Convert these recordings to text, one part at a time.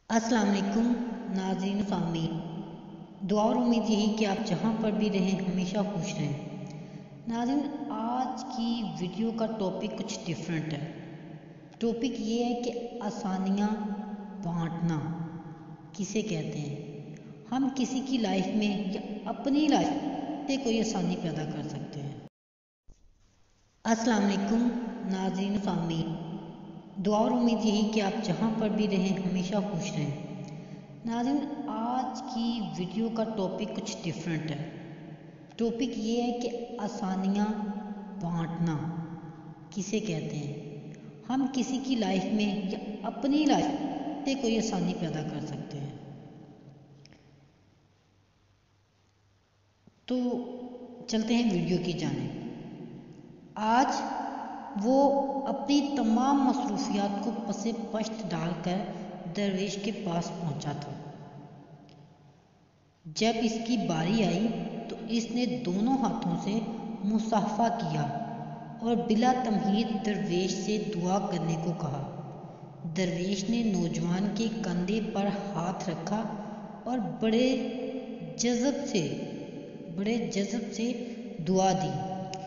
अस्सलाम वालेकुम नाज़रीन सामीन। दुआ और उम्मीद यही कि आप जहाँ पर भी रहें हमेशा खुश रहें। नाज़रीन, आज की वीडियो का टॉपिक कुछ डिफरेंट है। टॉपिक ये है कि आसानियाँ बांटना किसे कहते हैं। हम किसी की लाइफ में या अपनी लाइफ से कोई आसानी पैदा कर सकते हैं। अस्सलाम वालेकुम नाज़रीन सामीन। दुआ और उम्मीद यही कि आप जहाँ पर भी रहें हमेशा खुश रहें। नाज़रीन, आज की वीडियो का टॉपिक कुछ डिफरेंट है। टॉपिक ये है कि आसानियाँ बांटना किसे कहते हैं। हम किसी की लाइफ में या अपनी लाइफ से कोई आसानी पैदा कर सकते हैं। तो चलते हैं वीडियो की जानिब। आज वो अपनी तमाम मसरूफियात को पसे पश्त डालकर दरवेश के पास पहुंचा था। जब इसकी बारी आई तो इसने दोनों हाथों से मुसाफा किया और बिला तमहीद दरवेश से दुआ करने को कहा। दरवेश ने नौजवान के कंधे पर हाथ रखा और बड़े जज़्ब से दुआ दी,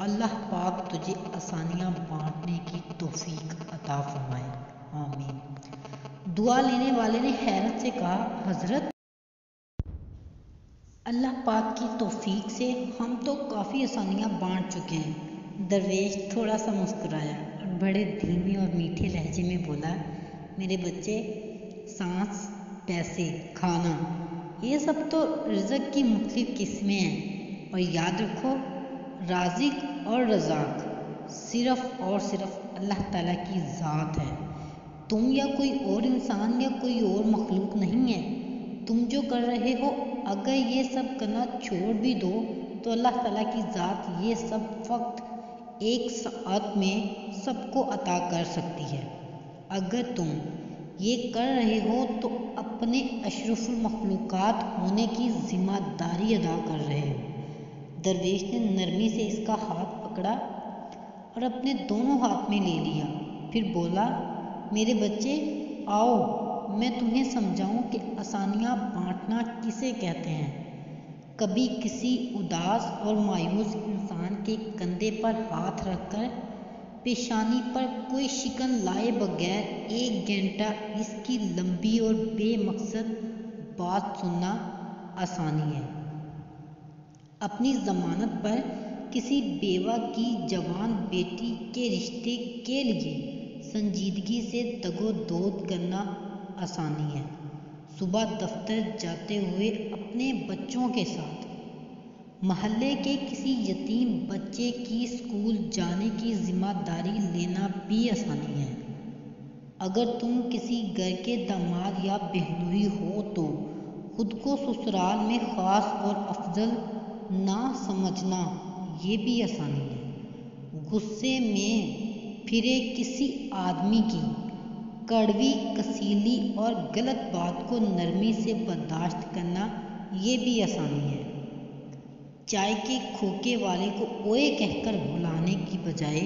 अल्लाह पाक तुझे आसानियाँ बांटने की तौफीक अता फरमाए, आमीन। दुआ लेने वाले ने हैरत से कहा, हजरत, अल्लाह पाक की तौफीक से हम तो काफ़ी आसानियाँ बांट चुके हैं। दरवेश थोड़ा सा मुस्कुराया और बड़े धीमे और मीठे लहजे में बोला, मेरे बच्चे, सांस, पैसे, खाना, ये सब तो रिज़्क़ की मुख्तलिफ किस्में हैं, और याद रखो, राज़िक और रज़ाक सिर्फ़ और सिर्फ अल्लाह ताला की ज़ात है। तुम या कोई और इंसान या कोई और मखलूक नहीं है। तुम जो कर रहे हो, अगर ये सब करना छोड़ भी दो तो अल्लाह ताला की ज़ात ये सब वक्त एक साथ में सबको अता कर सकती है। अगर तुम ये कर रहे हो तो अपने अशरफुल मखलूक़ात होने की ज़िम्मेदारी अदा कर रहे हो। दरवेश ने नरमी से इसका हाथ पकड़ा और अपने दोनों हाथ में ले लिया। फिर बोला, मेरे बच्चे, आओ मैं तुम्हें समझाऊं कि आसानियाँ बांटना किसे कहते हैं। कभी किसी उदास और मायूस इंसान के कंधे पर हाथ रखकर पेशानी पर कोई शिकन लाए बगैर 1 घंटा इसकी लंबी और बेमकसद बात सुनना आसानी है। अपनी ज़मानत पर किसी बेवा की जवान बेटी के रिश्ते के लिए संजीदगी से दगोदोद करना आसानी है। सुबह दफ्तर जाते हुए अपने बच्चों के साथ महल्ले के किसी यतीम बच्चे की स्कूल जाने की जिम्मेदारी लेना भी आसानी है। अगर तुम किसी घर के दामाद या बहनोई हो तो खुद को ससुराल में ख़ास और अफजल ना समझना ये भी आसानी है। गुस्से में फिरे किसी आदमी की कड़वी, कसीली और गलत बात को नरमी से बर्दाश्त करना ये भी आसानी है। चाय के खोखे वाले को ओए कहकर बुलाने की बजाय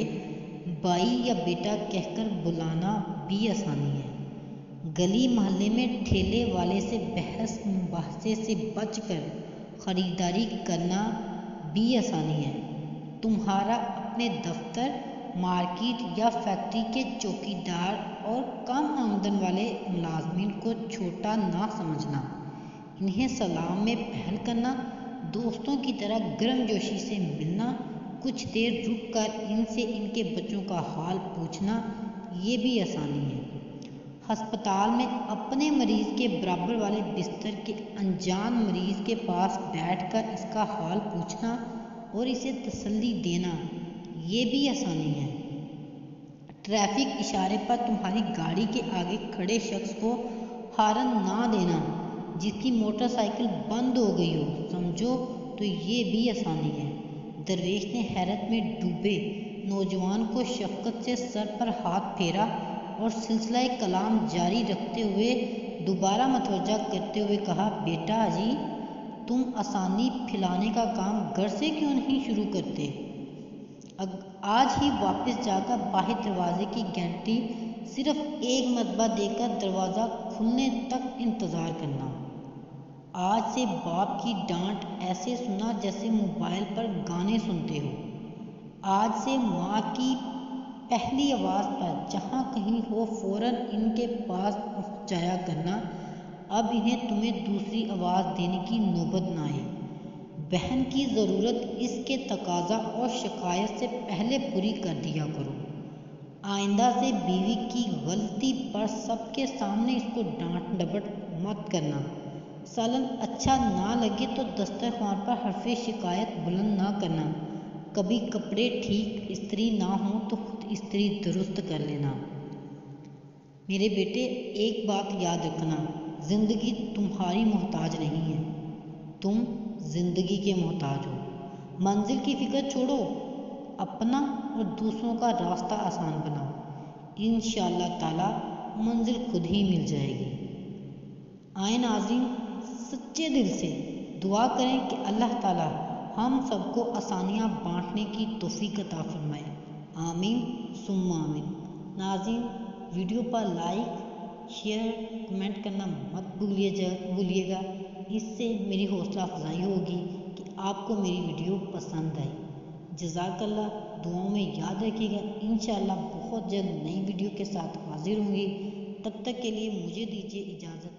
भाई या बेटा कहकर बुलाना भी आसानी है। गली मोहल्ले में ठेले वाले से बहस मुबाहसे से बचकर ख़रीदारी करना भी आसानी है। तुम्हारा अपने दफ्तर, मार्केट या फैक्ट्री के चौकीदार और कम आमदन वाले मुलाजमीन को छोटा ना समझना, इन्हें सलाम में पहल करना, दोस्तों की तरह गर्मजोशी से मिलना, कुछ देर रुक कर इनसे इनके बच्चों का हाल पूछना, ये भी आसानी है। हस्पताल में अपने मरीज़ के बराबर वाले बिस्तर के अनजान मरीज़ के पास बैठकर इसका हाल पूछना और इसे तसल्ली देना, ये भी आसानी है। ट्रैफिक इशारे पर तुम्हारी गाड़ी के आगे खड़े शख्स को हारन ना देना जिसकी मोटरसाइकिल बंद हो गई हो, समझो तो ये भी आसानी है। दरवेश ने हैरत में डूबे नौजवान को शफ़क़त से सर पर हाथ फेरा और सिलसिला कलाम जारी रखते हुए दोबारा मतवज्जा करते हुए कहा, बेटा जी, तुम आसानी फैलाने का काम घर से क्यों नहीं शुरू करते? आज ही वापस जाकर बाहर दरवाजे की घंटी صرف ایک مرتبہ دیکھ کر دروازہ کھلنے تک انتظار کرنا۔ آج سے باپ کی ڈانٹ ایسے سنا جیسے موبائل پر گانے سنتے ہو۔ آج سے ماں کی پہلی آواز پر جہاں کہیں ہو فوراً ان کے پاس پہنچایا کرنا۔ اب انہیں تمہیں دوسری آواز دینے کی نوبت نہ آئے۔ بہن کی ضرورت اس کے تقاضا اور شکایت سے پہلے پوری کر دیا کرو۔ آئندہ سے بیوی کی غلطی پر سب کے سامنے اس کو ڈانٹ ڈپٹ مت کرنا۔ سالن اچھا نہ لگے تو دسترخوان پر حرف شکایت بلند نہ کرنا۔ کبھی کپڑے ٹھیک استری نہ ہوں تو خود استری درست کر لینا۔ میرے بیٹے ایک بات یاد رکھنا، زندگی تمہاری محتاج نہیں ہے، تم زندگی کے محتاج ہو۔ منزل کی فکر چھوڑو، اپنا اور دوسروں کا راستہ آسان بناؤ۔ انشاءاللہ تعالی منزل خود ہی مل جائے گی۔ آئیں ناظرین، سچے دل سے دعا کریں کہ اللہ تعالی ہم سب کو آسانیاں بانٹنے کی توفیق عطا فرمائے۔ آمین ثم آمین۔ ناظرین، ویڈیو پر لائک، شیئر، کمنٹ کرنا مت بھولیے گا۔ اس سے میری حوصلہ افزائی ہوگی کہ آپ کو میری ویڈیو پسند آئی۔ جزاک اللہ، دعاؤں میں یاد رکھیے گا۔ انشاءاللہ بہت جلد نئی ویڈیو کے ساتھ حاضر ہوں گی۔ تب تک کے لیے مجھے دیجیے اجازت۔